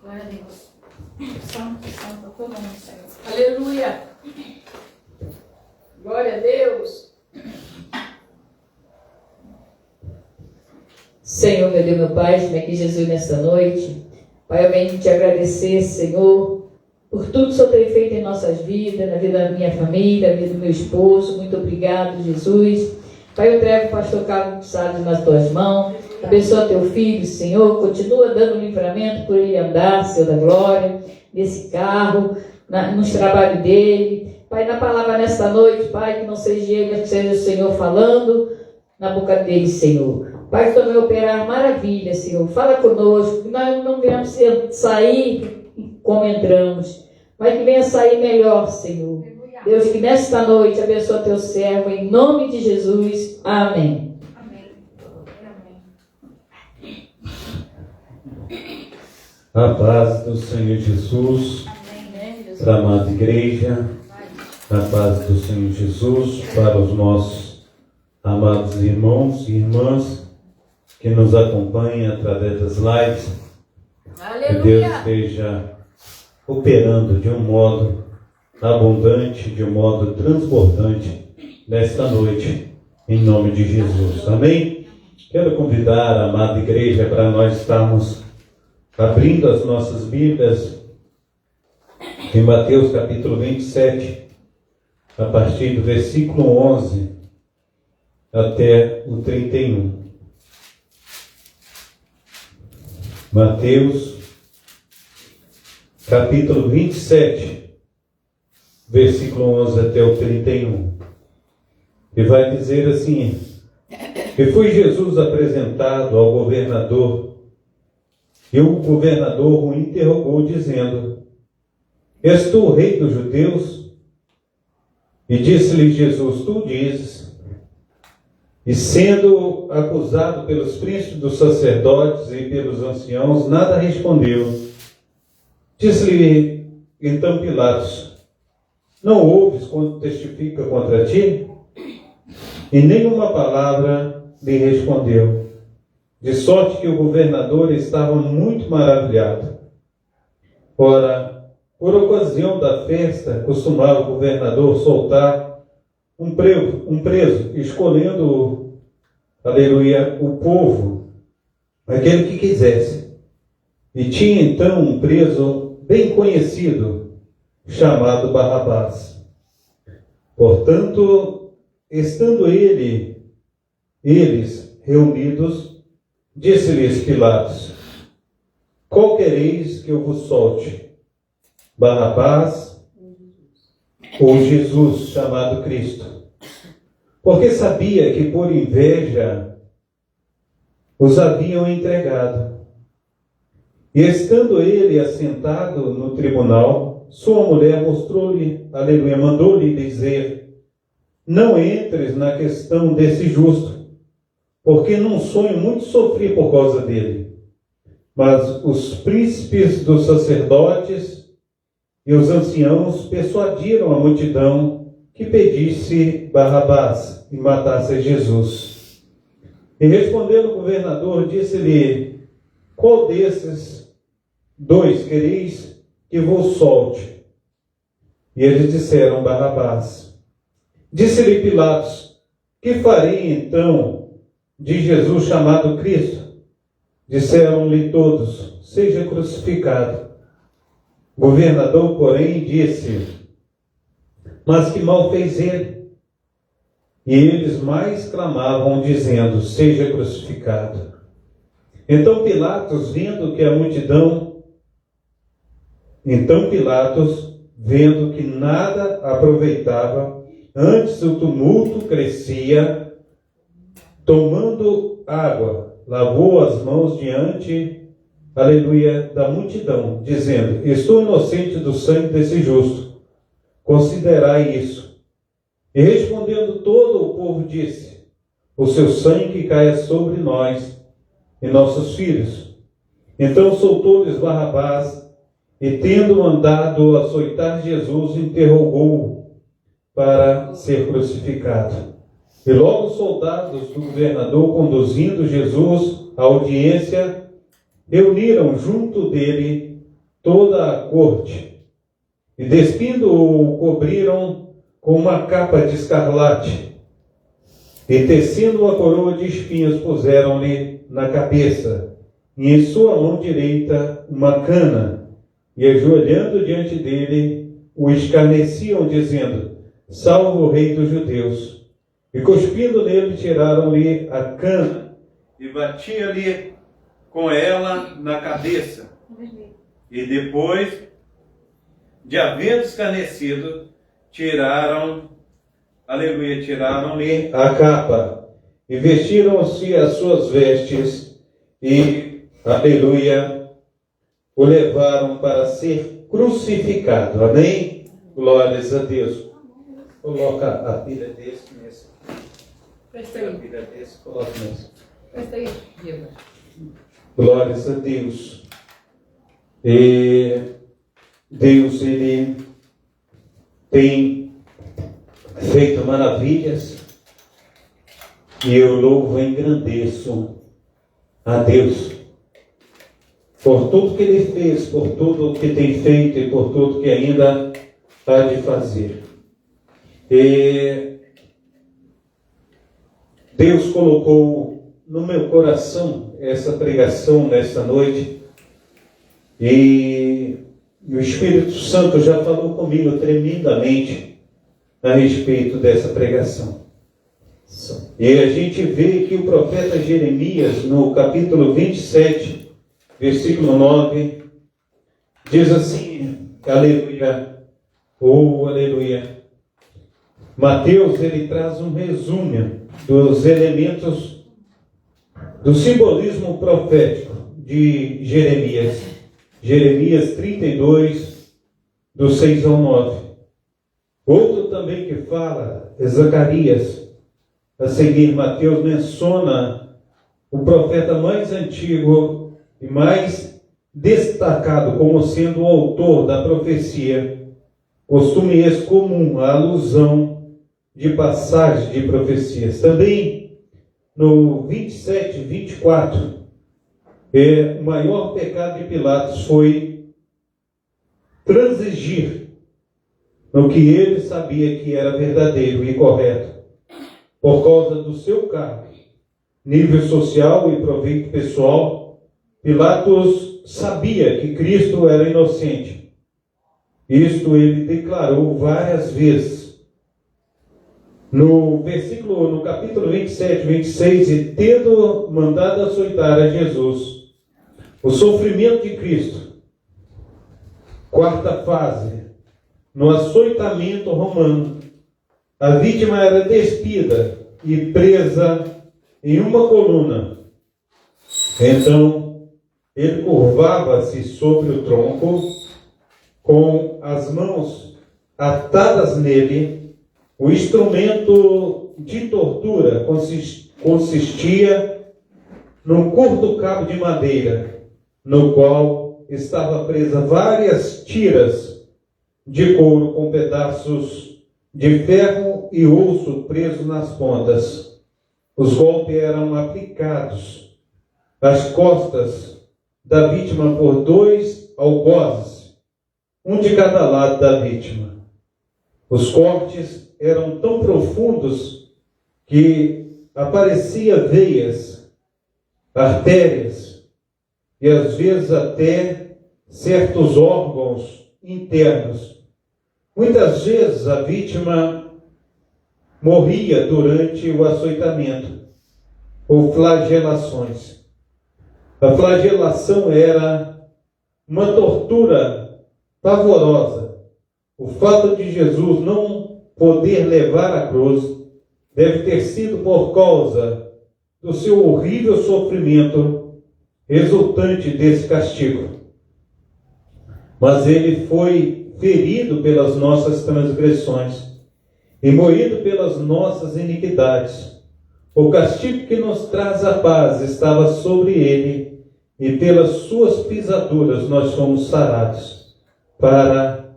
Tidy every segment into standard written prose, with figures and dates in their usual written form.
Glória a Deus. Santo, santo, é o teu nome, Senhor. Aleluia. Glória a Deus. Senhor, meu Deus, meu Pai, estamos aqui, Jesus, nesta noite. Pai, eu venho te agradecer, Senhor, por tudo que o Senhor tem feito em nossas vidas, na vida da minha família, na vida do meu esposo. Muito obrigado, Jesus. Pai, eu entrego o pastor Carlos Salles nas tuas mãos. Abençoa teu filho, Senhor. Continua dando livramento por ele andar, Senhor da glória, nesse carro, nos trabalhos dele. Pai, na palavra nesta noite, Pai, que não seja ele, mas que seja o Senhor falando na boca dele, Senhor. Pai, que também operar maravilha, Senhor. Fala conosco, que nós não venhamos sair como entramos, mas que venha sair melhor, Senhor. Deus, que nesta noite abençoa teu servo, em nome de Jesus. Amém. A paz do Senhor Jesus, para a amada igreja, a paz do Senhor Jesus, para os nossos amados irmãos e irmãs que nos acompanham através das lives. Aleluia. Que Deus esteja operando de um modo abundante, de um modo transbordante nesta noite, em nome de Jesus. Amém? Quero convidar a amada igreja para nós estarmos abrindo as nossas Bíblias em Mateus capítulo 27, a partir do versículo 11 até o 31. Mateus capítulo 27, versículo 11 até o 31. E vai dizer assim: E foi Jesus apresentado ao governador, e o governador o interrogou, dizendo: És tu o rei dos judeus? E disse-lhe Jesus: Tu dizes. E sendo acusado pelos príncipes dos sacerdotes e pelos anciãos, nada respondeu. Disse-lhe então Pilatos: Não ouves quando testifica contra ti? E nenhuma palavra lhe respondeu. De sorte que o governador estava muito maravilhado. Ora, por ocasião da festa, costumava o governador soltar um preso, escolhendo, aleluia, o povo, aquele que quisesse. E tinha então um preso bem conhecido, chamado Barrabás. Portanto, estando eles reunidos, disse-lhes Pilatos: Qual quereis que eu vos solte? Barrabás ou Jesus, chamado Cristo? Porque sabia que por inveja os haviam entregado. E estando ele assentado no tribunal, sua mulher mostrou-lhe, aleluia, mandou-lhe dizer: Não entres na questão desse justo, porque num sonho muito sofri por causa dele. Mas os príncipes dos sacerdotes e os anciãos persuadiram a multidão que pedisse Barrabás e matasse Jesus. E respondendo o governador, disse-lhe: Qual desses dois quereis que vos solte? E eles disseram: Barrabás. Disse-lhe Pilatos: Que farei então de Jesus chamado Cristo? Disseram-lhe todos: Seja crucificado. O governador, porém, disse: Mas que mal fez ele? E eles mais clamavam, dizendo: Seja crucificado. Então Pilatos, vendo que nada aproveitava, antes o tumulto crescia, tomando água, lavou as mãos diante, aleluia, da multidão, dizendo: Estou inocente do sangue desse justo, considerai isso. E respondendo todo o povo disse: O seu sangue caia sobre nós e nossos filhos. Então soltou-lhes Barrabás, e tendo mandado açoitar Jesus, interrogou-o para ser crucificado. E logo os soldados do governador, conduzindo Jesus à audiência, reuniram junto dele toda a corte, e despindo-o, cobriram com uma capa de escarlate, e tecendo uma coroa de espinhos, puseram-lhe na cabeça, e em sua mão direita uma cana, e ajoelhando diante dele, o escarneciam, dizendo: Salve o Rei dos Judeus. E cuspindo nele, tiraram-lhe a cana, e batia-lhe com ela na cabeça. E depois de haver escarnecido, tiraram-lhe a capa, e vestiram-se as suas vestes, e, aleluia, o levaram para ser crucificado. Amém? Glórias a Deus. Coloca a pilha desse nesse. Presta A aí. pilha desse, coloca nesse. Presta aí. Diego. Glórias a Deus. E Deus, Ele tem feito maravilhas, e eu louvo e engrandeço a Deus por tudo que Ele fez, por tudo que tem feito e por tudo que ainda há de fazer. E Deus colocou no meu coração essa pregação nesta noite, e o Espírito Santo já falou comigo tremendamente a respeito dessa pregação. E a gente vê que o profeta Jeremias, no capítulo 27, versículo 9, diz assim, aleluia, oh aleluia. Mateus, ele traz um resumo dos elementos do simbolismo profético de Jeremias. Jeremias 32, do 6 ao 9. Outro também que fala é Zacarias. A seguir, Mateus menciona o profeta mais antigo e mais destacado como sendo o autor da profecia. Costume esse comum, a alusão de passagens de profecias. Também no 27, 24, o maior pecado de Pilatos foi transigir no que ele sabia que era verdadeiro e correto, por causa do seu cargo, nível social e proveito pessoal. Pilatos sabia que Cristo era inocente. Isto ele declarou várias vezes. No capítulo 27, 26, e tendo mandado açoitar a Jesus, o sofrimento de Cristo, quarta fase, no açoitamento romano, a vítima era despida e presa em uma coluna. Então, ele curvava-se sobre o tronco, com as mãos atadas nele. O instrumento de tortura consistia num curto cabo de madeira, no qual estava presa várias tiras de couro com pedaços de ferro e osso presos nas pontas. Os golpes eram aplicados às costas da vítima por 2 algozes, um de cada lado da vítima. Os cortes eram tão profundos que aparecia veias, artérias e às vezes até certos órgãos internos. Muitas vezes a vítima morria durante o açoitamento ou flagelações. A flagelação era uma tortura pavorosa. O fato de Jesus não poder levar a cruz deve ter sido por causa do seu horrível sofrimento resultante desse castigo. Mas ele foi ferido pelas nossas transgressões e moído pelas nossas iniquidades. O castigo que nos traz a paz estava sobre ele, e pelas suas pisaduras nós fomos sarados. Para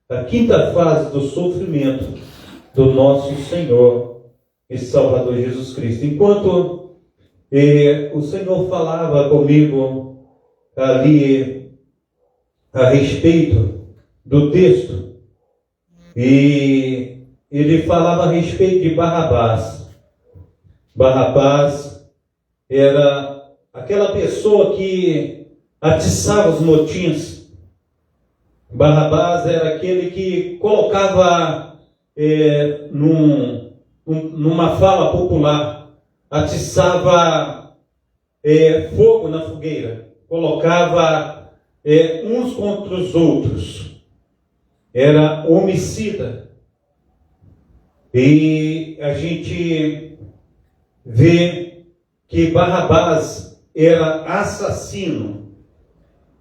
a quinta fase do sofrimento do nosso Senhor e Salvador Jesus Cristo. Enquanto o Senhor falava comigo ali a respeito do texto, e ele falava a respeito de Barrabás. Barrabás era aquela pessoa que atiçava os motins. Barrabás era aquele que colocava numa fala popular, atiçava fogo na fogueira, colocava uns contra os outros, era homicida. E a gente vê que Barrabás era assassino.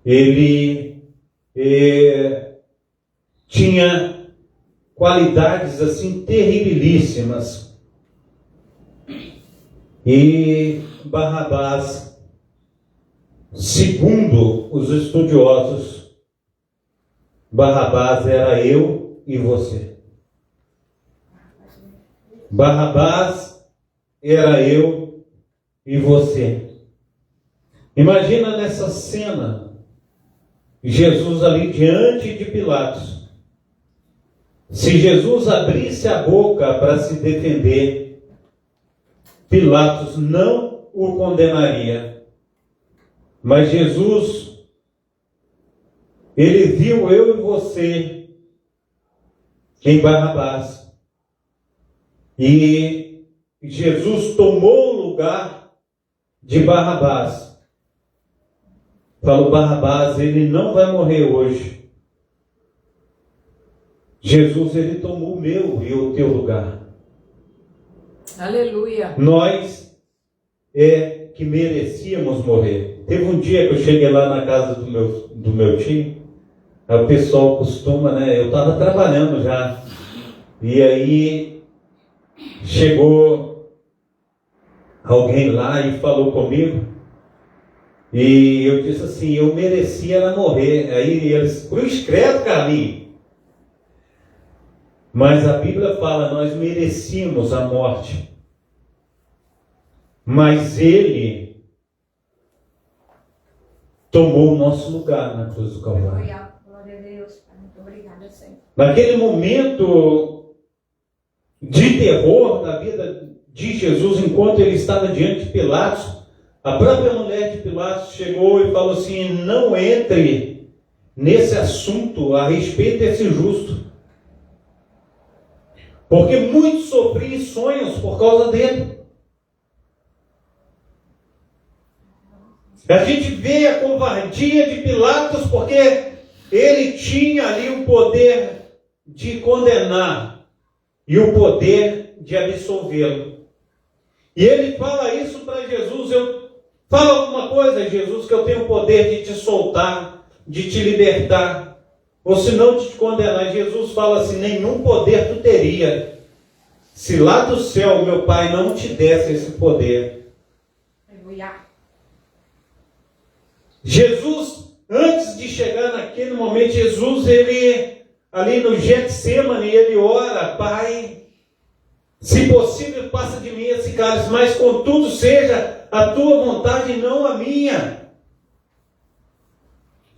Ele tinha qualidades assim terribilíssimas. E Barrabás, segundo os estudiosos, Barrabás era eu e você. Barrabás era eu e você. Imagina nessa cena, Jesus ali diante de Pilatos. Se Jesus abrisse a boca para se defender, Pilatos não o condenaria. Mas Jesus, ele viu eu e você em Barrabás. E Jesus tomou o lugar de Barrabás. Falou: Barrabás, ele não vai morrer hoje. Jesus, ele tomou o meu e o teu lugar. Aleluia. Nós que merecíamos morrer. Teve um dia que eu cheguei lá na casa do meu tio. O pessoal costuma, né? Eu estava trabalhando já. E aí chegou alguém lá e falou comigo. E eu disse assim: eu merecia era morrer. Aí eles: cruz credo, Carlinhos. Mas a Bíblia fala: nós merecíamos a morte. Mas ele tomou o nosso lugar na cruz do Calvário. Glória a Deus. Muito obrigada, Senhor. Naquele momento de terror da vida de Jesus, enquanto ele estava diante de Pilatos, a própria mulher de Pilatos chegou e falou assim: não entre nesse assunto a respeito desse justo, porque muitos sofriam sonhos por causa dele. A gente vê a covardia de Pilatos porque ele tinha ali o poder de condenar e o poder de absolvê-lo. E ele fala isso para Jesus: fala alguma coisa, Jesus, que eu tenho o poder de te soltar, de te libertar, ou se não de te condenar. Jesus fala assim: nenhum poder tu teria, se lá do céu meu Pai não te desse esse poder. Aleluia. Jesus, antes de chegar naquele momento, Jesus, ele, ali no Getsemane, ele ora: Pai, se possível, passa de mim esse cálice, mas contudo seja a tua vontade e não a minha.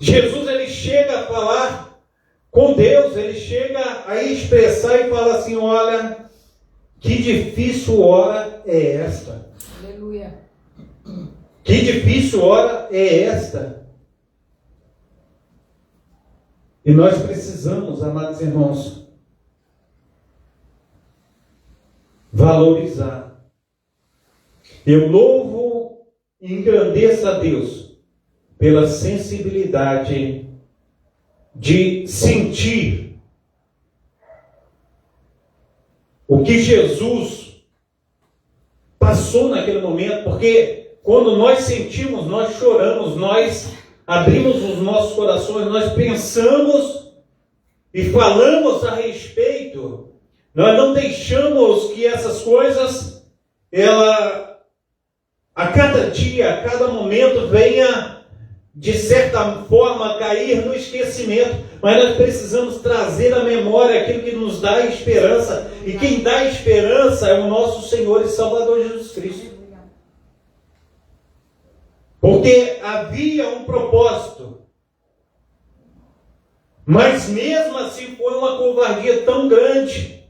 Jesus, ele chega a falar com Deus, ele chega a expressar e fala assim: olha, que difícil hora é esta. Aleluia. Que difícil hora é esta. E nós precisamos, amados irmãos, valorizar. Eu louvo e engrandeço a Deus pela sensibilidade de sentir o que Jesus passou naquele momento, porque quando nós sentimos, nós choramos, nós abrimos os nossos corações, nós pensamos e falamos a respeito. Nós não deixamos que essas coisas, a cada dia, a cada momento, venha, de certa forma, cair no esquecimento. Mas nós precisamos trazer à memória aquilo que nos dá esperança. E quem dá esperança é o nosso Senhor e Salvador Jesus Cristo. Porque havia um propósito. Mas mesmo assim foi uma covardia tão grande.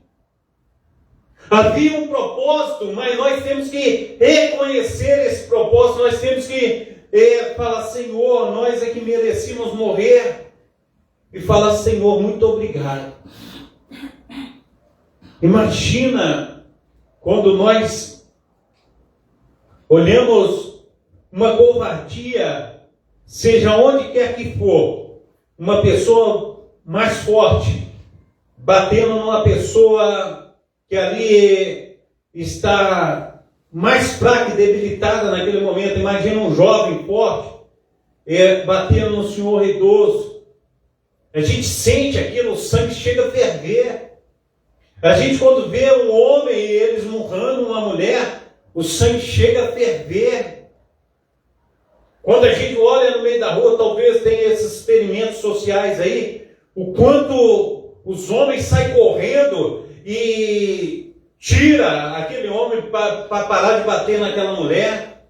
Havia um propósito, mas nós temos que reconhecer esse propósito, nós temos que falar, Senhor, nós é que merecíamos morrer, e falar, Senhor, muito obrigado. Imagina quando nós olhamos uma covardia, seja onde quer que for, uma pessoa mais forte, batendo numa pessoa que ali está mais fraca e debilitada naquele momento. Imagina um jovem forte batendo no senhor idoso. A gente sente aquilo, o sangue chega a ferver. A gente, quando vê um homem e ele esmurrando uma mulher, o sangue chega a ferver. Quando a gente olha no meio da rua, talvez tenha esses experimentos sociais aí, o quanto os homens saem correndo e tira aquele homem para parar de bater naquela mulher.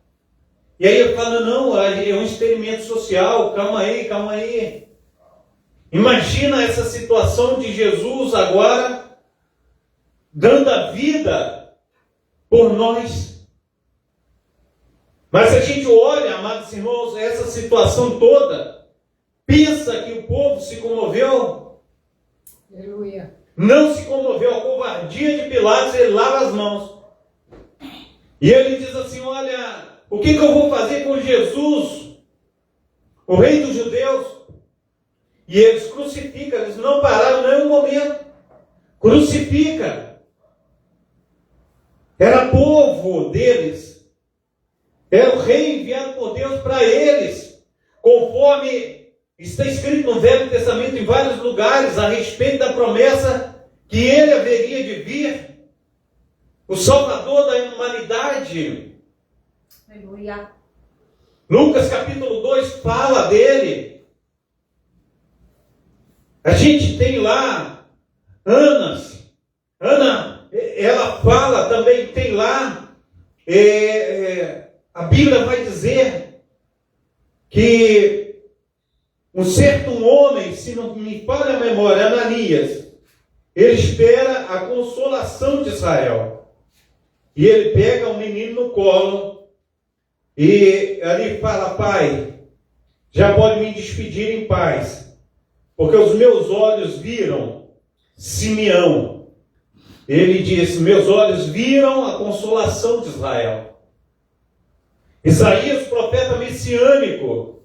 E aí ele fala, não, é um experimento social, calma aí, calma aí. Imagina essa situação de Jesus agora dando a vida por nós. Mas se a gente olha, amados irmãos, essa situação toda, pensa que o povo se comoveu? Aleluia. Não se comoveu. A covardia de Pilatos, ele lava as mãos. E ele diz assim, olha, o que eu vou fazer com Jesus, o rei dos judeus? E eles crucificam, eles não pararam nem um momento. Crucifica. Era povo deles. Era o rei enviado por Deus para eles. Conforme está escrito no Velho Testamento em vários lugares a respeito da promessa que ele haveria de vir. O Salvador da humanidade. Aleluia. Lucas capítulo 2 fala dele. A gente tem lá Ana, ela fala também, tem lá, a Bíblia vai dizer que um certo homem, se não me falha a memória, Ananias, ele espera a consolação de Israel. E ele pega o menino no colo e ali fala, pai, já pode me despedir em paz, porque os meus olhos viram Simeão. Ele disse, meus olhos viram a consolação de Israel. Isaías, profeta messiânico.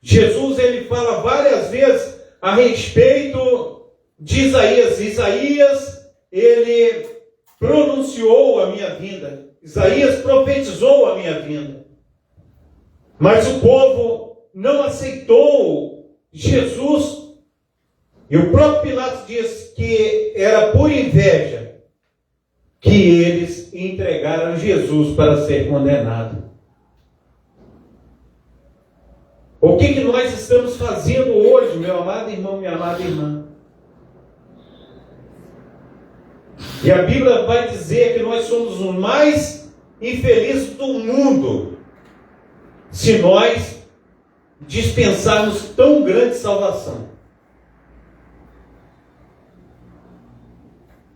Jesus, ele fala várias vezes a respeito de Isaías. Isaías, ele pronunciou a minha vinda. Isaías profetizou a minha vinda. Mas o povo não aceitou Jesus. E o próprio Pilatos diz que era por inveja que eles entregaram Jesus para ser condenado. O que nós estamos fazendo hoje, meu amado irmão, minha amada irmã? E a Bíblia vai dizer que nós somos os mais infelizes do mundo se nós dispensarmos tão grande salvação.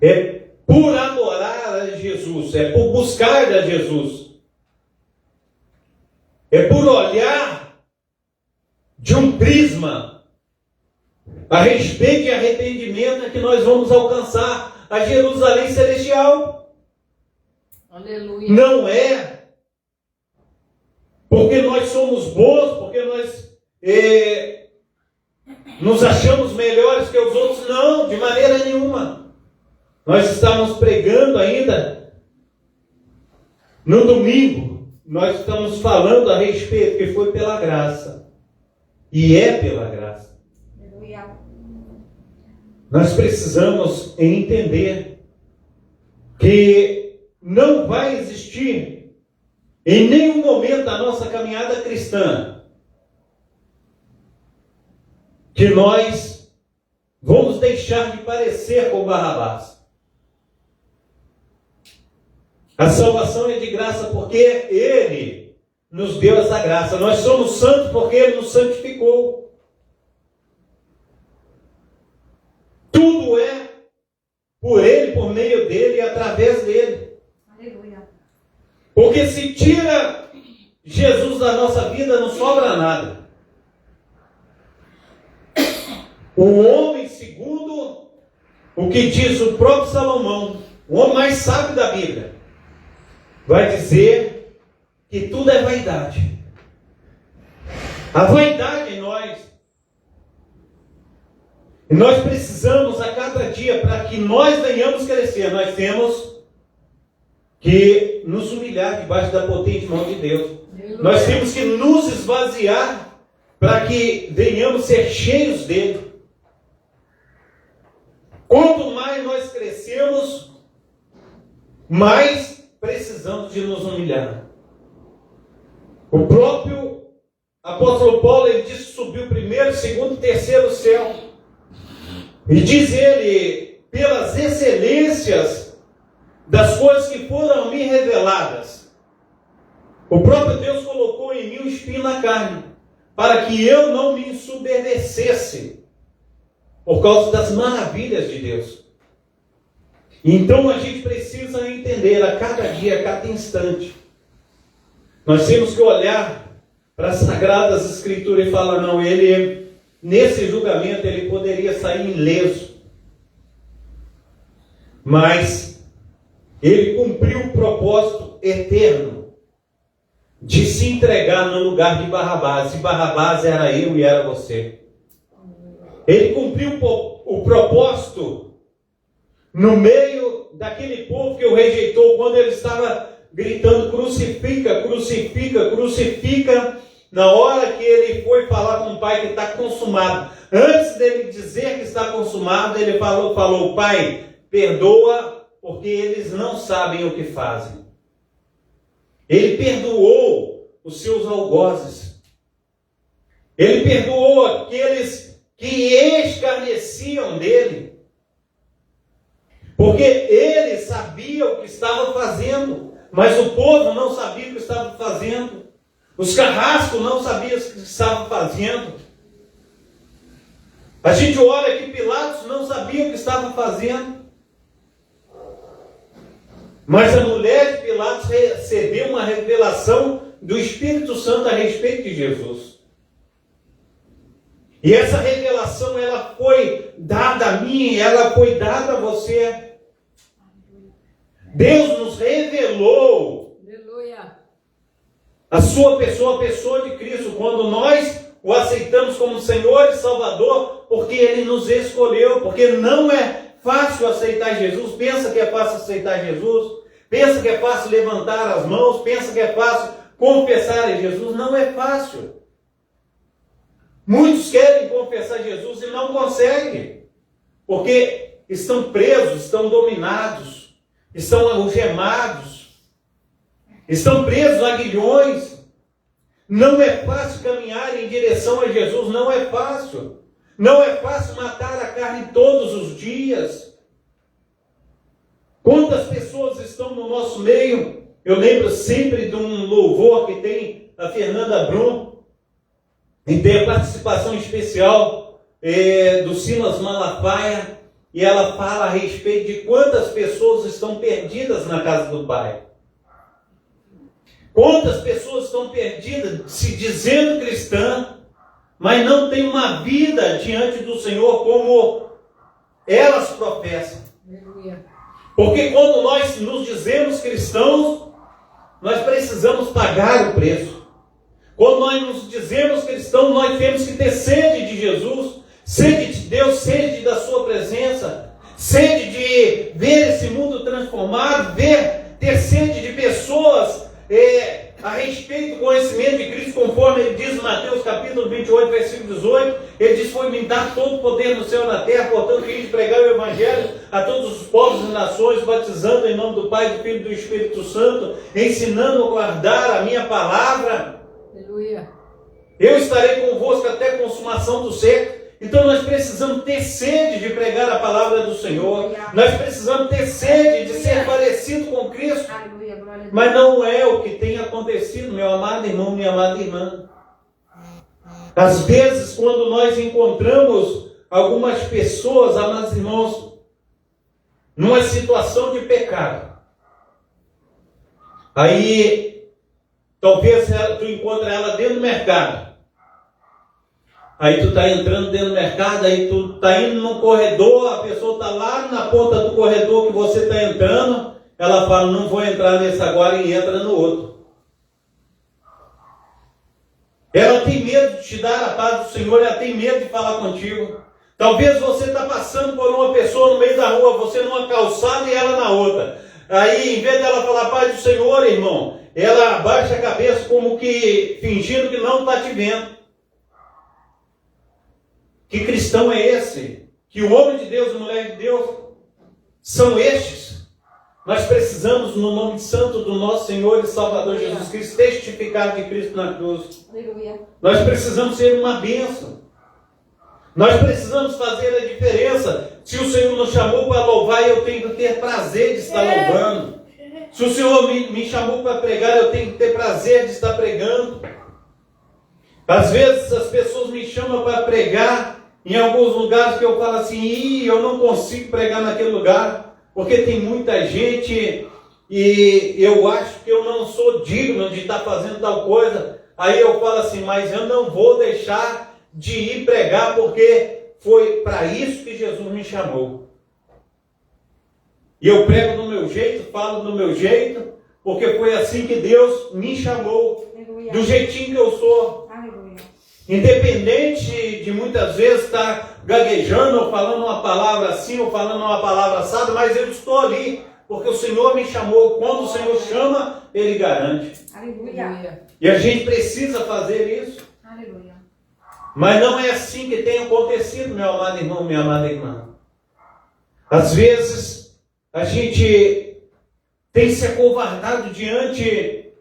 É por adorar a Jesus, é por buscar a Jesus, é por olhar de um prisma a respeito de arrependimento que nós vamos alcançar a Jerusalém Celestial. Aleluia. Não é porque nós somos bons, porque nós nos achamos melhores que os outros, não, de maneira nenhuma. Nós estamos pregando ainda no domingo, nós estamos falando a respeito que foi pela graça. E é pela graça. Aleluia. Nós precisamos entender que não vai existir em nenhum momento da nossa caminhada cristã que nós vamos deixar de parecer com Barrabás. A salvação é de graça porque Ele nos deu essa graça. Nós somos santos porque Ele nos santificou. tudo é por Ele, por meio dEle e através dEle. Aleluia. Porque se tira Jesus da nossa vida, não sobra nada. O homem, segundo o que diz o próprio Salomão, o homem mais sábio da Bíblia, vai dizer que tudo é vaidade. A vaidade em nós. E nós precisamos a cada dia, para que nós venhamos crescer, nós temos que nos humilhar debaixo da potente mão de Deus. Nós temos que nos esvaziar para que venhamos ser cheios dele. Quanto mais nós crescemos, mais precisamos de nos humilhar. O próprio apóstolo Paulo, ele diz que subiu primeiro, segundo, terceiro céu. E diz ele, pelas excelências das coisas que foram me reveladas, o próprio Deus colocou em mim um espinho na carne, para que eu não me ensoberbecesse por causa das maravilhas de Deus. Então a gente precisa entender a cada dia, a cada instante. Nós temos que olhar para as Sagradas Escrituras e falar, não, ele, nesse julgamento, ele poderia sair ileso. Mas ele cumpriu o propósito eterno de se entregar no lugar de Barrabás. E Barrabás era eu e era você. Ele cumpriu o propósito no meio daquele povo que o rejeitou, quando ele estava gritando, crucifica, crucifica, crucifica. Na hora que ele foi falar com o pai que está consumado, antes dele dizer que está consumado, ele falou, Pai, perdoa, porque eles não sabem o que fazem. Ele perdoou os seus algozes. Ele perdoou aqueles que escarneciam dele, porque ele sabia o que estava fazendo, mas o povo não sabia o que estava fazendo. Os carrascos não sabiam o que estavam fazendo. A gente olha que Pilatos não sabia o que estava fazendo. Mas a mulher de Pilatos recebeu uma revelação do Espírito Santo a respeito de Jesus. E essa revelação, ela foi dada a mim, ela foi dada a você. Deus nos revelou a sua pessoa, a pessoa de Cristo, quando nós o aceitamos como Senhor e Salvador, porque Ele nos escolheu, porque não é fácil aceitar Jesus. Pensa que é fácil aceitar Jesus? Pensa que é fácil levantar as mãos? Pensa que é fácil confessar a Jesus? Não é fácil. Muitos querem confessar Jesus e não conseguem, porque estão presos, estão dominados, estão algemados, estão presos a aguilhões. Não é fácil caminhar em direção a Jesus, não é fácil. Não é fácil matar a carne todos os dias. Quantas pessoas estão no nosso meio? Eu lembro sempre de um louvor que tem a Fernanda Brum, e tem a participação especial do Silas Malafaia, e ela fala a respeito de quantas pessoas estão perdidas na casa do Pai. Quantas pessoas estão perdidas, se dizendo cristã, mas não tem uma vida diante do Senhor como elas professam. Porque quando nós nos dizemos cristãos, nós precisamos pagar o preço. Quando nós nos dizemos cristãos, nós temos que ter sede de Jesus, sede de Deus, sede da sua presença, sede de ver esse mundo transformado, ter sede de pessoas a respeito do conhecimento de Cristo, conforme ele diz em Mateus capítulo 28, versículo 18, ele diz, foi-me dado todo o poder no céu e na terra, portanto, que de pregar o Evangelho a todos os povos e nações, batizando em nome do Pai, do Filho e do Espírito Santo, ensinando a guardar a minha palavra. Aleluia. Eu estarei convosco até a consumação do século. Então nós precisamos ter sede de pregar a palavra do Senhor. Nós precisamos ter sede de ser parecido com Cristo. Mas não é o que tem acontecido, meu amado irmão, minha amada irmã. Às vezes, quando nós encontramos algumas pessoas, amados irmãos, numa situação de pecado. Aí, talvez tu encontre ela dentro do mercado. Aí tu está entrando dentro do mercado, aí tu está indo num corredor, a pessoa está lá na ponta do corredor que você está entrando, ela fala, não vou entrar nesse agora, e entra no outro. Ela tem medo de te dar a paz do Senhor, ela tem medo de falar contigo. Talvez você está passando por uma pessoa no meio da rua, você numa calçada e ela na outra. Aí, em vez dela falar paz do Senhor, irmão, ela abaixa a cabeça como que fingindo que não está te vendo. Que cristão é esse? Que o homem de Deus e a mulher de Deus são estes? Nós precisamos, no nome santo do nosso Senhor e Salvador Jesus Cristo, testificar de Cristo na cruz. Aleluia. Nós precisamos ser uma bênção. Nós precisamos fazer a diferença. Se o Senhor nos chamou para louvar, eu tenho que ter prazer de estar louvando. Se o Senhor me chamou para pregar, eu tenho que ter prazer de estar pregando. Às vezes as pessoas me chamam para pregar em alguns lugares que eu falo assim, eu não consigo pregar naquele lugar, porque tem muita gente e eu acho que eu não sou digno de estar fazendo tal coisa. Aí eu falo assim, mas eu não vou deixar de ir pregar, porque foi para isso que Jesus me chamou. E eu prego do meu jeito, falo do meu jeito, porque foi assim que Deus me chamou, Aleluia. do jeitinho que eu sou. Aleluia. Independente de muitas vezes estar gaguejando, ou falando uma palavra assim, ou falando uma palavra assada, mas eu estou ali, porque o Senhor me chamou. Quando o Senhor chama, Ele garante. Aleluia. E a gente precisa fazer isso. Aleluia. Mas não é assim que tem acontecido, meu amado irmão, minha amada irmã. Às vezes, a gente tem se acovardado diante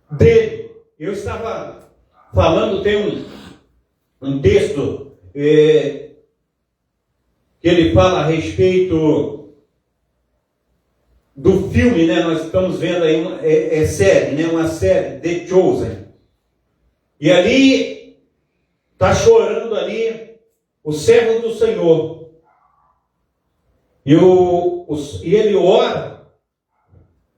dele. Eu estava falando, tem um texto que ele fala a respeito do filme, né? Nós estamos vendo aí, série, né? Uma série, The Chosen. E ali, está chorando ali o servo do Senhor. E ele ora,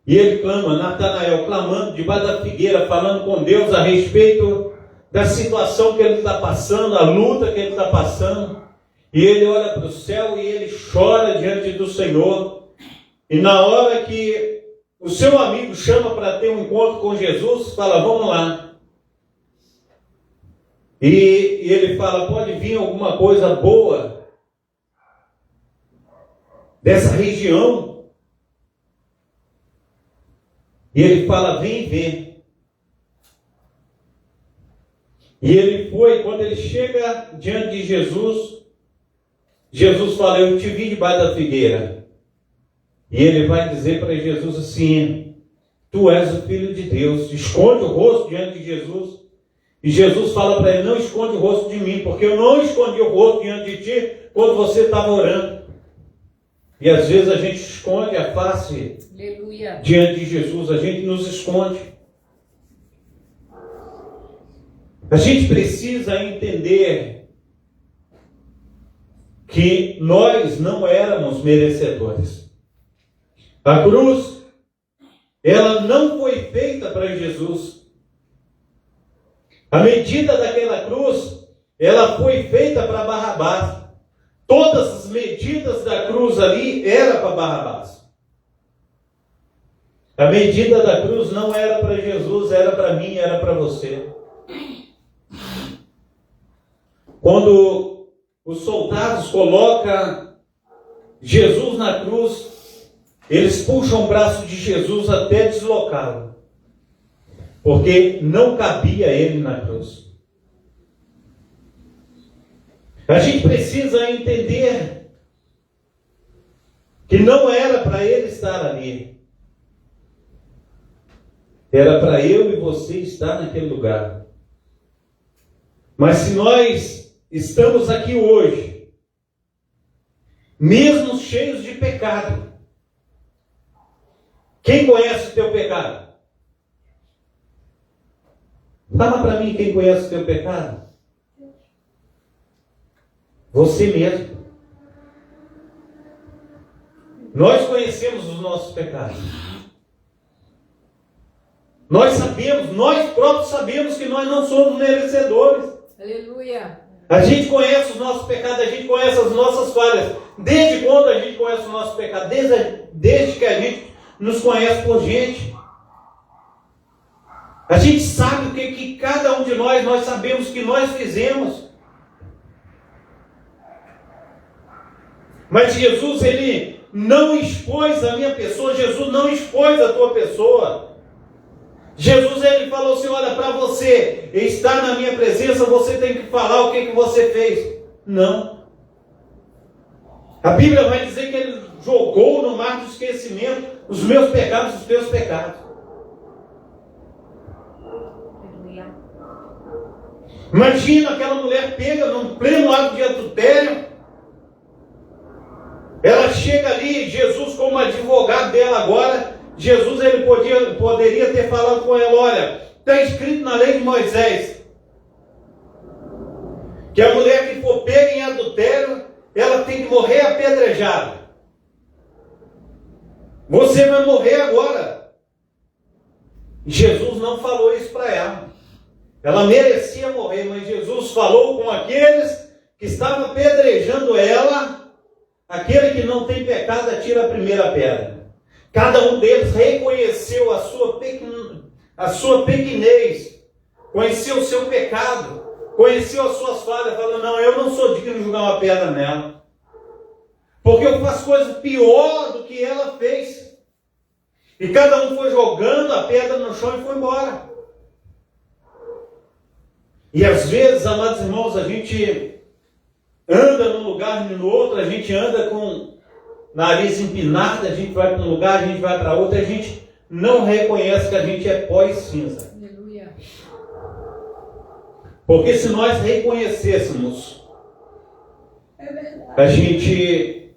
e ele clama, Natanael, clamando debaixo da figueira, falando com Deus a respeito da situação que ele está passando, a luta que ele está passando. E ele olha para o céu e ele chora diante do Senhor. E na hora que o seu amigo chama para ter um encontro com Jesus, fala, vamos lá. E ele fala, pode vir alguma coisa boa dessa região? E ele fala, vem ver. E ele foi, quando ele chega diante de Jesus, Jesus fala, eu te vi debaixo da figueira. E ele vai dizer para Jesus assim, tu és o Filho de Deus. Esconde o rosto diante de Jesus. E Jesus fala para ele, não esconde o rosto de mim, porque eu não escondi o rosto diante de ti quando você estava orando. E às vezes a gente esconde a face Aleluia. diante de Jesus, a gente nos esconde. A gente precisa entender que nós não éramos merecedores. A cruz, ela não foi feita para Jesus. A medida daquela cruz, ela foi feita para Barrabás. Todas as medidas da cruz ali era para Barrabás. A medida da cruz não era para Jesus, era para mim, era para você. Quando os soldados colocam Jesus na cruz, eles puxam o braço de Jesus até deslocá-lo, porque não cabia ele na cruz. A gente precisa entender que não era para ele estar ali. Era para eu e você estar naquele lugar. Mas se nós estamos aqui hoje, mesmo cheios de pecado, quem conhece o teu pecado? Fala para mim quem conhece o teu pecado. Você mesmo. Nós conhecemos os nossos pecados. Nós sabemos, nós próprios sabemos que nós não somos merecedores. Aleluia. A gente conhece os nossos pecados, a gente conhece as nossas falhas. Desde quando a gente conhece os nossos pecados? Desde que a gente nos conhece por gente. A gente sabe o que cada um de nós sabemos que nós fizemos. Mas Jesus, Ele não expôs a minha pessoa, Jesus não expôs a tua pessoa. Jesus, Ele falou assim, olha, para você estar na minha presença, você tem que falar o que você fez. Não. A Bíblia vai dizer que Ele jogou no mar do esquecimento os meus pecados, os teus pecados. Imagina aquela mulher pega num pleno ato de adultério. Ela chega ali, Jesus como advogado dela agora, Jesus ele poderia ter falado com ela, olha, está escrito na lei de Moisés, que a mulher que for pega em adultério, ela tem que morrer apedrejada. Você vai morrer agora. Jesus não falou isso para ela. Ela merecia morrer, mas Jesus falou com aqueles que estavam apedrejando ela. Aquele que não tem pecado, atira a primeira pedra. Cada um deles reconheceu a sua pequenez, conheceu o seu pecado, conheceu as suas falhas, falando, não, eu não sou digno de jogar uma pedra nela, porque eu faço coisa pior do que ela fez. E cada um foi jogando a pedra no chão e foi embora. E às vezes, amados irmãos, a gente anda num lugar e no outro, a gente anda com nariz empinado, a gente vai para um lugar, a gente vai para outro, a gente não reconhece que a gente é pó e cinza. Aleluia. Porque se nós reconhecêssemos, a gente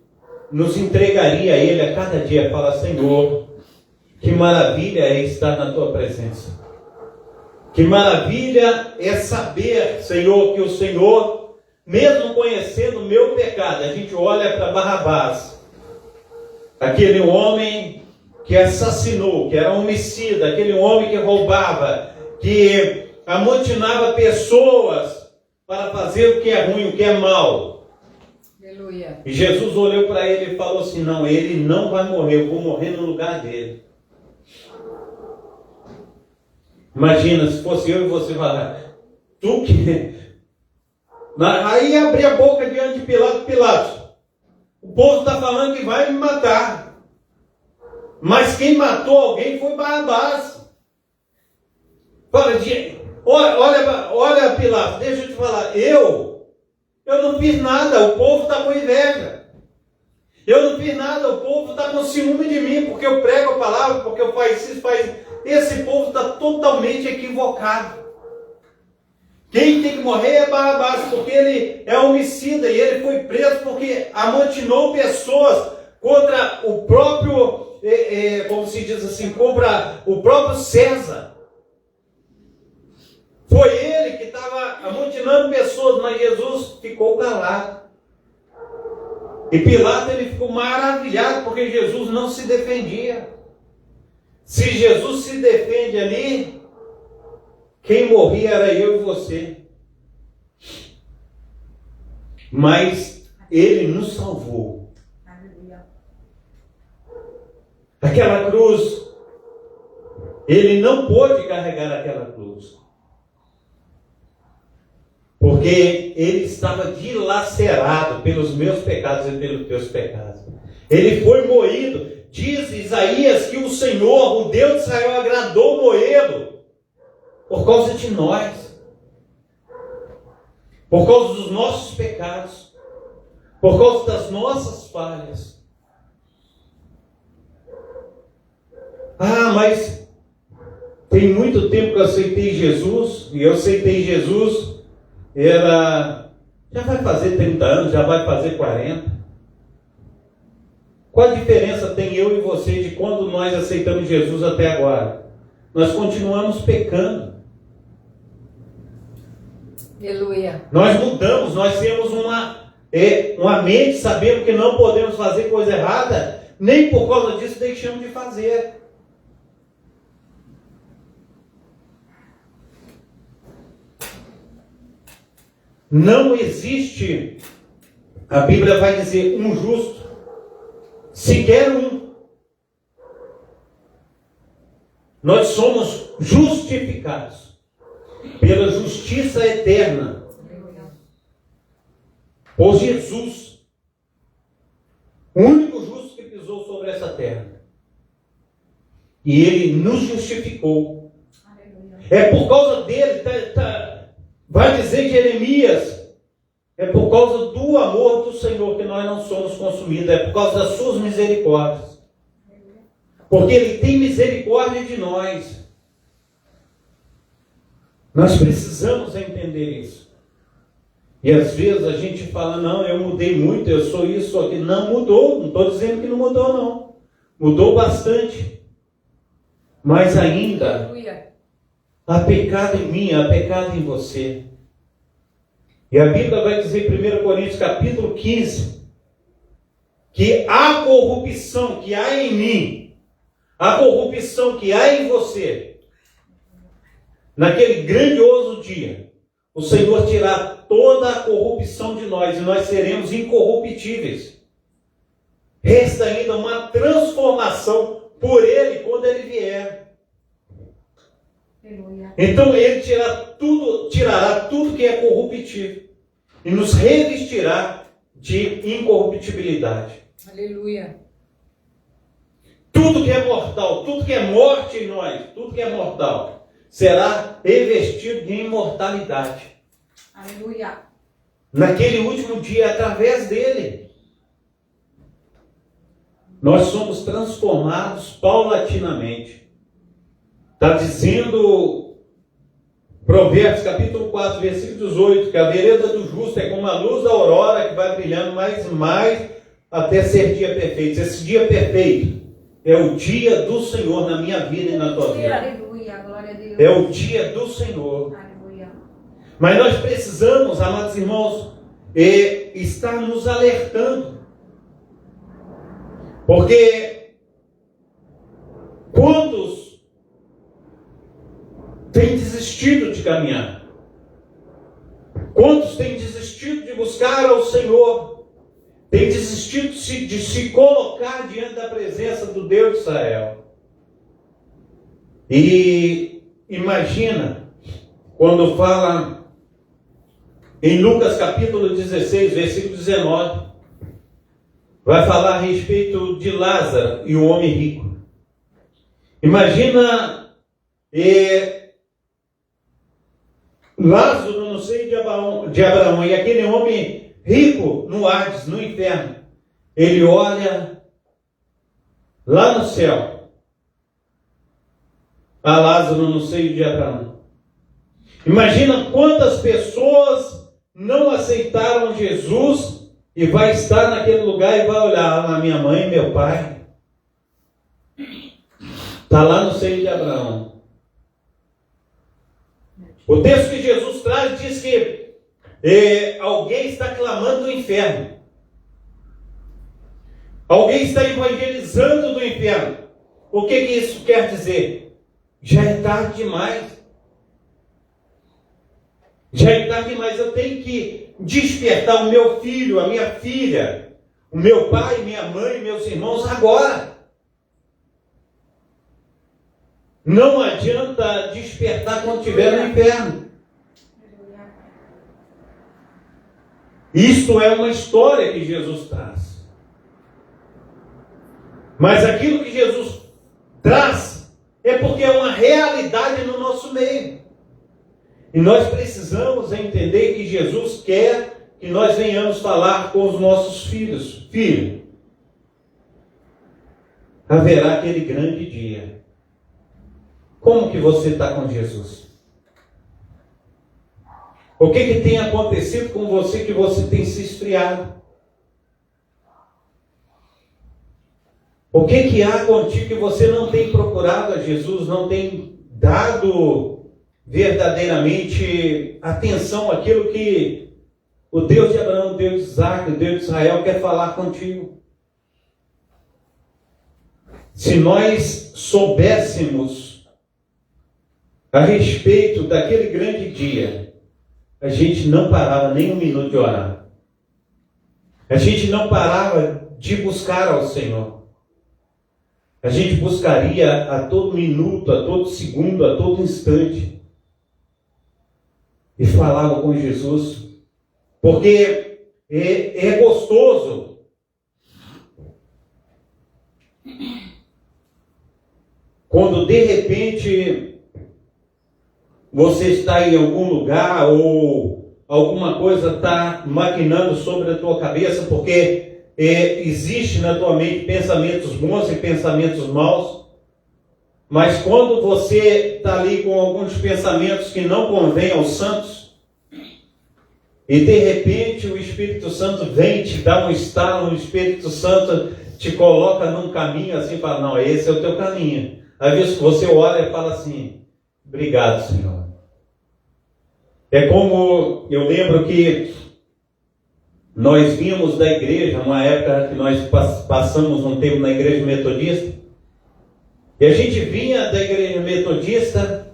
nos entregaria a Ele a cada dia, falar, Senhor, que maravilha é estar na Tua presença. Que maravilha é saber, Senhor, que o Senhor, mesmo conhecendo o meu pecado, a gente olha para Barrabás, aquele homem que assassinou, que era homicida, aquele homem que roubava, que amotinava pessoas para fazer o que é ruim, o que é mal. Aleluia. E Jesus olhou para ele e falou assim, não, ele não vai morrer, eu vou morrer no lugar dele. Imagina, se fosse eu e você falar, tu que... Aí abri a boca diante de Pilatos. O povo está falando que vai me matar. Mas quem matou alguém foi Barrabás. Olha Pilatos, deixa eu te falar, eu não fiz nada, o povo está com inveja. Eu não fiz nada, o povo está com ciúme de mim, porque eu prego a palavra, porque eu faço isso, faço isso. Esse povo está totalmente equivocado. Quem tem que morrer é Barrabás, porque ele é homicida e ele foi preso porque amotinou pessoas contra o próprio, como se diz assim, contra o próprio César. Foi ele que estava amotinando pessoas, mas Jesus ficou calado. E Pilatos ele ficou maravilhado porque Jesus não se defendia. Se Jesus se defende ali, quem morria era eu e você. Mas Ele nos salvou. Aquela cruz, Ele não pôde carregar aquela cruz. Porque Ele estava dilacerado pelos meus pecados e pelos teus pecados. Ele foi moído. Diz Isaías que o Senhor, o Deus de Israel, agradou moê-lo por causa de nós, por causa dos nossos pecados, por causa das nossas falhas. Ah, mas tem muito tempo que eu aceitei Jesus, e eu aceitei Jesus, já vai fazer 30 anos, já vai fazer 40. Qual a diferença tem eu e você de quando nós aceitamos Jesus até agora? Nós continuamos pecando. Aleluia. Nós mudamos, nós temos uma uma mente, sabemos que não podemos fazer coisa errada, nem por causa disso deixamos de fazer. Não existe, a Bíblia vai dizer, um justo, sequer um. Nós somos justificados pela justiça eterna por Jesus, o único justo que pisou sobre essa terra. E Ele nos justificou. É por causa dele, vai dizer Jeremias, é por causa do amor do Senhor que nós não somos consumidos, é por causa das suas misericórdias. Porque Ele tem misericórdia de nós. Nós precisamos entender isso. E às vezes a gente fala, não, eu mudei muito, eu sou isso, sou aquilo. Não mudou, não estou dizendo que não mudou, não. Mudou bastante. Mas ainda há pecado em mim, há pecado em você. E a Bíblia vai dizer em 1 Coríntios capítulo 15, que a corrupção que há em mim, a corrupção que há em você, naquele grandioso dia, o Senhor tirará toda a corrupção de nós e nós seremos incorruptíveis. Resta ainda uma transformação por Ele quando Ele vier. Então Ele tirará tudo que é corruptível e nos revestirá de incorruptibilidade. Aleluia. Tudo que é mortal, tudo que é morte em nós, tudo que é mortal, será revestido de imortalidade. Aleluia. Naquele último dia, através dele, nós somos transformados paulatinamente. Está dizendo Provérbios capítulo 4, versículo 18, que a vereda do justo é como a luz da aurora que vai brilhando mais e mais até ser dia perfeito. Esse dia perfeito é o dia do Senhor na minha vida e na tua vida. Aleluia, glória a Deus. É o dia do Senhor. Aleluia. Mas nós precisamos, amados irmãos, estar nos alertando. Porque quantos têm desistido de caminhar? Quantos têm desistido de buscar ao Senhor? Têm desistido de se colocar diante da presença do Deus de Israel? E imagina, quando fala em Lucas capítulo 16, versículo 19, vai falar a respeito de Lázaro e o homem rico. Imagina Lázaro no seio de Abraão e aquele homem rico no Hades, no inferno. Ele olha lá no céu a Lázaro no seio de Abraão. Imagina quantas pessoas não aceitaram Jesus e vai estar naquele lugar e vai olhar lá minha mãe e meu pai. Está lá no seio de Abraão. O texto que Jesus traz diz que alguém está clamando do inferno. Alguém está evangelizando do inferno. O que isso quer dizer? Já é tarde demais. Já é tarde demais. Eu tenho que despertar o meu filho, a minha filha, o meu pai, minha mãe, meus irmãos agora. Não adianta despertar quando estiver no inferno. Isto é uma história que Jesus traz. Mas aquilo que Jesus traz é porque é uma realidade no nosso meio. E nós precisamos entender que Jesus quer que nós venhamos falar com os nossos filhos. Filho, haverá aquele grande dia. Como que você está com Jesus? O que tem acontecido com você que você tem se esfriado? O que há contigo que você não tem procurado a Jesus, não tem dado verdadeiramente atenção àquilo que O Deus de Abraão, o Deus de Isaac, o Deus de Israel quer falar contigo. Se nós soubéssemos a respeito daquele grande dia, a gente não parava nem um minuto de orar. A gente não parava de buscar ao Senhor. A gente buscaria a todo minuto, a todo segundo, a todo instante. E falava com Jesus. Porque é gostoso quando de repente você está em algum lugar ou alguma coisa está maquinando sobre a tua cabeça, porque existe na tua mente pensamentos bons e pensamentos maus, mas quando você está ali com alguns pensamentos que não convêm aos santos, e de repente o Espírito Santo vem te dá um estalo, o Espírito Santo te coloca num caminho assim, fala, não, esse é o teu caminho. Às vezes você olha e fala assim, obrigado, Senhor. É como, eu lembro que nós vimos da igreja, uma época que nós passamos um tempo na igreja metodista, e a gente vinha da igreja metodista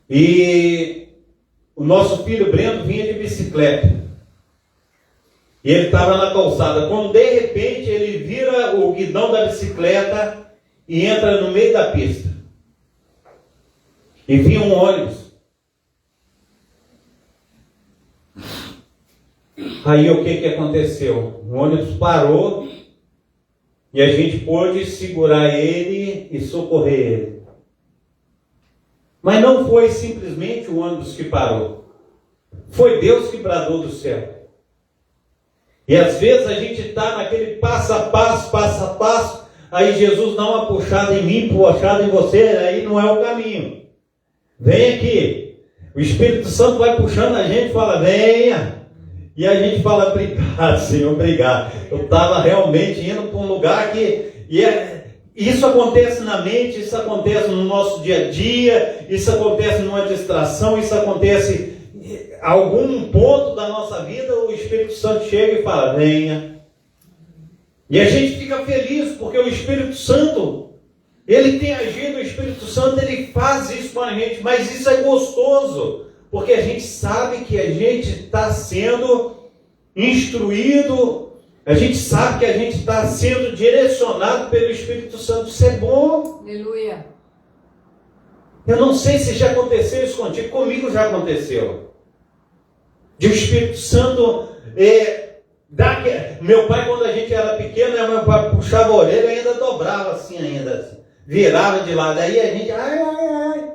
e o nosso filho Breno vinha de bicicleta. E ele estava na calçada. Quando de repente ele vira o guidão da bicicleta e entra no meio da pista. E vinha um ônibus. Aí o que aconteceu? O ônibus parou e a gente pôde segurar ele e socorrer ele. Mas não foi simplesmente o ônibus que parou. Foi Deus que bradou do céu. E às vezes a gente está naquele passo a passo, aí Jesus dá uma puxada em mim, puxada em você, aí não é o caminho. Vem aqui. O Espírito Santo vai puxando a gente e fala, venha. E a gente fala, obrigado, Senhor, obrigado. Eu estava realmente indo para um lugar que... Isso acontece na mente, isso acontece no nosso dia a dia, isso acontece numa distração, isso acontece em algum ponto da nossa vida, o Espírito Santo chega e fala, venha. E a gente fica feliz, porque o Espírito Santo, ele tem agido, o Espírito Santo, ele faz isso com a gente, mas isso é gostoso, porque a gente sabe que a gente está sendo instruído, a gente sabe que a gente está sendo direcionado pelo Espírito Santo. Isso é bom. Aleluia. Eu não sei se já aconteceu isso contigo. Comigo já aconteceu. De o Espírito Santo... Meu pai, quando a gente era pequeno, meu pai puxava a orelha e ainda dobrava assim ainda. Assim, virava de lado. Aí a gente... Ai.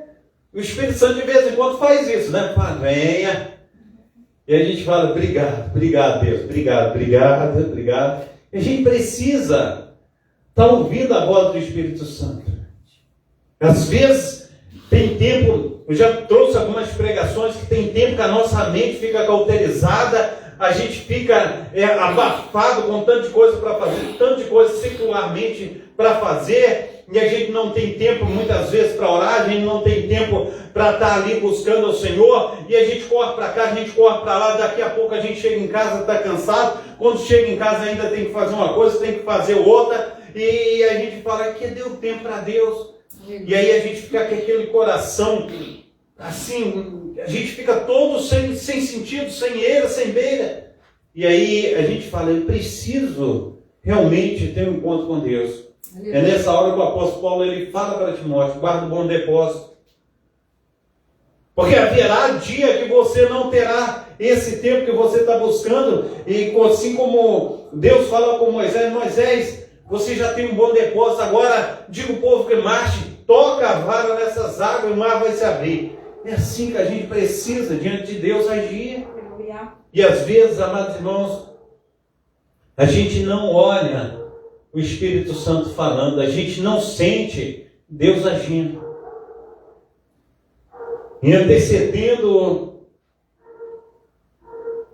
O Espírito Santo de vez em quando faz isso, né? Fala, venha. E a gente fala, obrigado Deus, obrigado. E a gente precisa estar ouvindo a voz do Espírito Santo. Às vezes tem tempo, eu já trouxe algumas pregações que tem tempo que a nossa mente fica cauterizada, a gente fica abafado com tanto de coisa para fazer, tanto de coisa secularmente para fazer, e a gente não tem tempo muitas vezes para orar, a gente não tem tempo para estar ali buscando ao Senhor, e a gente corre para cá, a gente corre para lá, daqui a pouco a gente chega em casa, está cansado, quando chega em casa ainda tem que fazer uma coisa, tem que fazer outra, e a gente fala, que deu tempo para Deus, e aí a gente fica com aquele coração, assim, a gente fica todo sem sentido, sem eira, sem beira, e aí a gente fala, eu preciso realmente ter um encontro com Deus. É nessa hora que o apóstolo Paulo ele fala para Timóteo, guarda o bom depósito. Porque haverá dia que você não terá esse tempo que você está buscando, e assim como Deus fala com Moisés, você já tem um bom depósito, agora diga ao povo que marche, toca a vara nessas águas e o mar vai se abrir. É assim que a gente precisa diante de Deus agir. E às vezes, amados irmãos, a gente não olha o Espírito Santo falando, a gente não sente Deus agindo. E antecedendo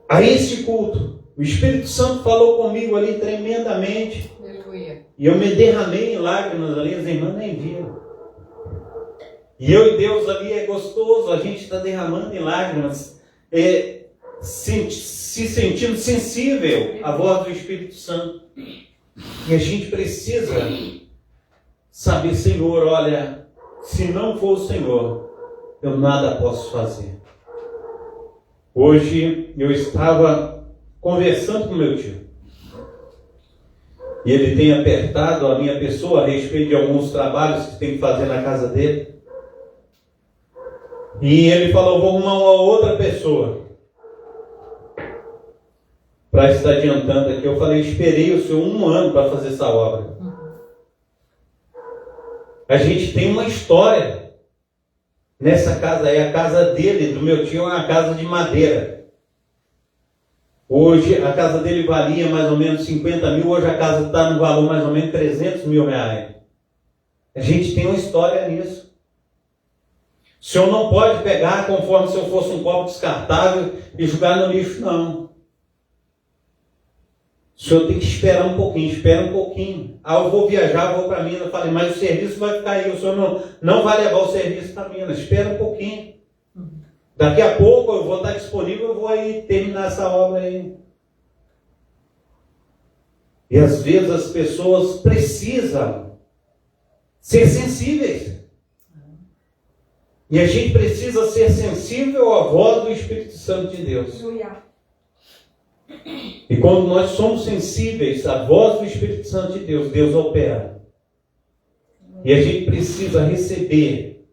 a este culto, o Espírito Santo falou comigo ali tremendamente. Aleluia. E eu me derramei em lágrimas ali, as irmãs nem viram. E eu e Deus ali é gostoso, a gente está derramando em lágrimas. se sentindo sensível à voz do Espírito Santo. E a gente precisa saber, Senhor, olha, se não for o Senhor, eu nada posso fazer. Hoje eu estava conversando com meu tio. E ele tem apertado a minha pessoa a respeito de alguns trabalhos que tem que fazer na casa dele. E ele falou, vou arrumar uma outra pessoa para estar adiantando aqui. Eu falei, esperei o senhor 1 ano para fazer essa obra. A gente tem uma história nessa casa aí. A casa dele, do meu tio, é uma casa de madeira. Hoje a casa dele valia mais ou menos 50 mil, hoje a casa está no valor mais ou menos 300 mil reais. A gente tem uma história nisso. O senhor não pode pegar conforme se eu fosse um copo descartável e jogar no lixo, não. O senhor tem que esperar um pouquinho, espera um pouquinho. Ah, eu vou viajar, vou para Minas. Eu falei, mas o serviço vai ficar aí, o senhor não vai levar o serviço para Minas, espera um pouquinho. Daqui a pouco eu vou estar disponível, eu vou aí terminar essa obra aí. E às vezes as pessoas precisam ser sensíveis. E a gente precisa ser sensível à voz do Espírito Santo de Deus. E quando nós somos sensíveis à voz do Espírito Santo de Deus, Deus opera. E a gente precisa receber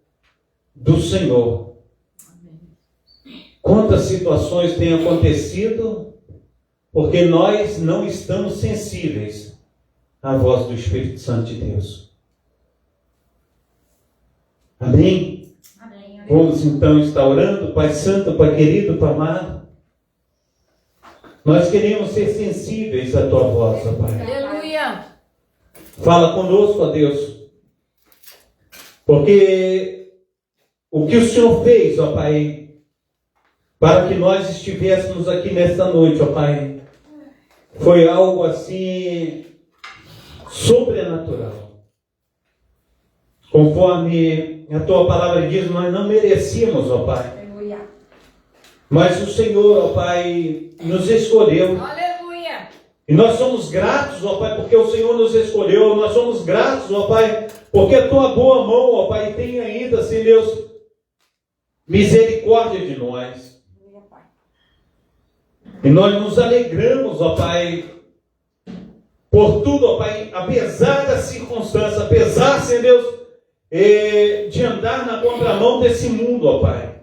do Senhor. Quantas situações têm acontecido porque nós não estamos sensíveis à voz do Espírito Santo de Deus. Amém? Amém. Vamos então estar orando. Pai Santo, Pai querido, Pai amado, nós queremos ser sensíveis à Tua voz, ó Pai. Aleluia. Fala conosco, ó Deus, porque o que o Senhor fez, ó Pai, para que nós estivéssemos aqui nesta noite, ó Pai, foi algo assim sobrenatural. Conforme a Tua palavra diz, nós não merecíamos, ó Pai. Aleluia. Mas o Senhor, ó Pai, nos escolheu. Aleluia. E nós somos gratos, ó Pai, porque o Senhor nos escolheu. Nós somos gratos, ó Pai, porque a Tua boa mão, ó Pai, tem ainda, Senhor Deus, misericórdia de nós. E nós nos alegramos, ó Pai, por tudo, ó Pai, apesar da circunstância, apesar, Senhor Deus, de andar na contramão desse mundo, ó Pai.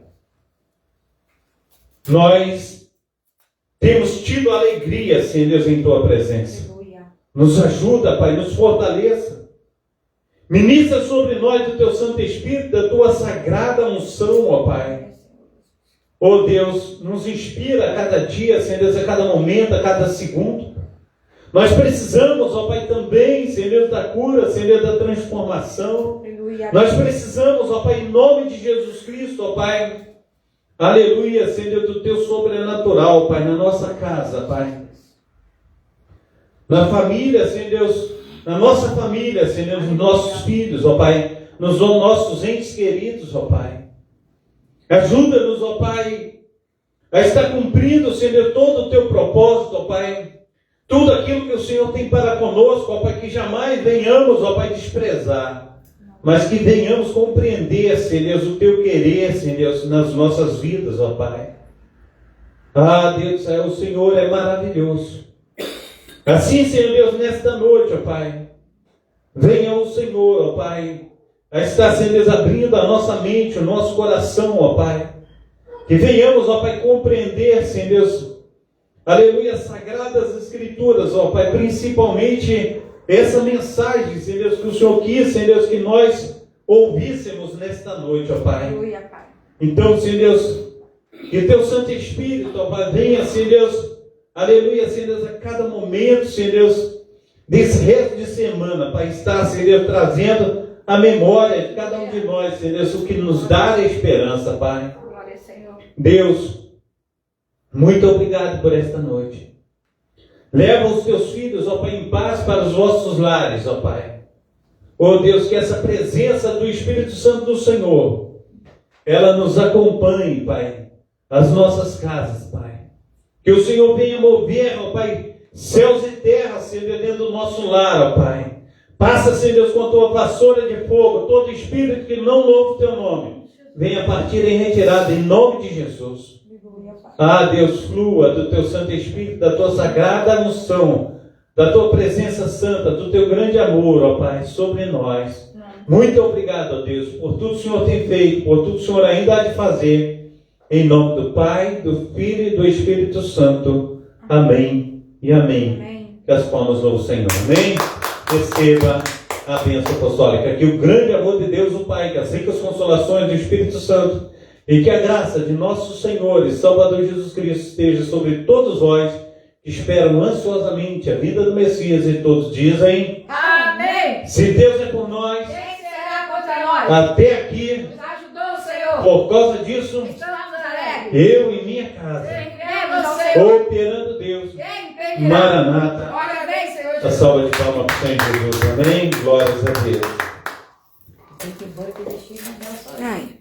Nós temos tido alegria, Senhor Deus, em Tua presença. Nos ajuda, Pai, nos fortaleça. Ministra sobre nós do Teu Santo Espírito, da Tua sagrada unção, ó Pai. Ó Deus, nos inspira a cada dia, Senhor Deus, a cada momento, a cada segundo. Nós precisamos, ó Pai, também, Senhor Deus, da cura, Senhor Deus, da transformação. Aleluia. Nós precisamos, ó Pai, em nome de Jesus Cristo, ó Pai, aleluia, Senhor Deus, do Teu sobrenatural, Pai, na nossa casa, Pai. Na família, Senhor Deus, na nossa família, Senhor Deus, nos nossos filhos, ó Pai, nos nossos entes queridos, ó Pai. Ajuda-nos, ó Pai, a estar cumprindo, Senhor, todo o Teu propósito, ó Pai. Tudo aquilo que o Senhor tem para conosco, ó Pai, que jamais venhamos, ó Pai, desprezar. Mas que venhamos compreender, Senhor Deus, o Teu querer, Senhor Deus, nas nossas vidas, ó Pai. Ah, Deus, o Senhor é maravilhoso. Assim, Senhor Deus, nesta noite, ó Pai, venha o Senhor, ó Pai, a estar, Senhor Deus, abrindo a nossa mente, o nosso coração, ó Pai. Que venhamos, ó Pai, compreender, Senhor Deus, aleluia, sagradas escrituras, ó Pai, principalmente essa mensagem, Senhor Deus, que o Senhor quis, Senhor Deus, que nós ouvíssemos nesta noite, ó Pai. Aleluia, Pai. Então, Senhor Deus, que Teu Santo Espírito, ó Pai, venha, Senhor Deus, aleluia, Senhor Deus, a cada momento, Senhor Deus, desse resto de semana, Pai, estar, Senhor Deus, trazendo a memória de cada um de nós, Senhor Deus, o que nos dá a esperança, Pai. Glória, Senhor. Deus, muito obrigado por esta noite. Leva os Teus filhos, ó Pai, em paz para os vossos lares, ó Pai. Ó Deus, que essa presença do Espírito Santo do Senhor, ela nos acompanhe, Pai, às nossas casas, Pai. Que o Senhor venha mover, ó Pai, céus e terra, Senhor, dentro do nosso lar, ó Pai. Passa, Senhor Deus, com a tua vassoura de fogo, todo espírito que não louva o teu nome, venha partir em retirada, em nome de Jesus. Ah, Deus, flua do teu Santo Espírito, da tua sagrada unção, da tua presença santa, do teu grande amor, ó Pai, sobre nós. Muito obrigado, ó Deus, por tudo que o Senhor tem feito, por tudo que o Senhor ainda há de fazer. Em nome do Pai, do Filho e do Espírito Santo. Amém e amém. Que as palmas louvam o Senhor. Amém. Receba a bênção apostólica. Que o grande amor de Deus, o Pai, que as ricas consolações do Espírito Santo e que a graça de nosso Senhor e Salvador Jesus Cristo esteja sobre todos vós que esperam ansiosamente a vinda do Messias, e todos dizem: Amém. Se Deus é por nós, Quem será contra nós? até aqui, Nos ajudou o Senhor. por causa disso, Estamos alegres. eu e minha casa, Cremos ao Senhor. operando Deus, Quem impedirá? Maranata. Olha bem, Senhor A Jesus. salva de palmas para o Senhor Jesus. Amém. Glórias a Deus. Tem que embora que eu deixei na nossa. Ai.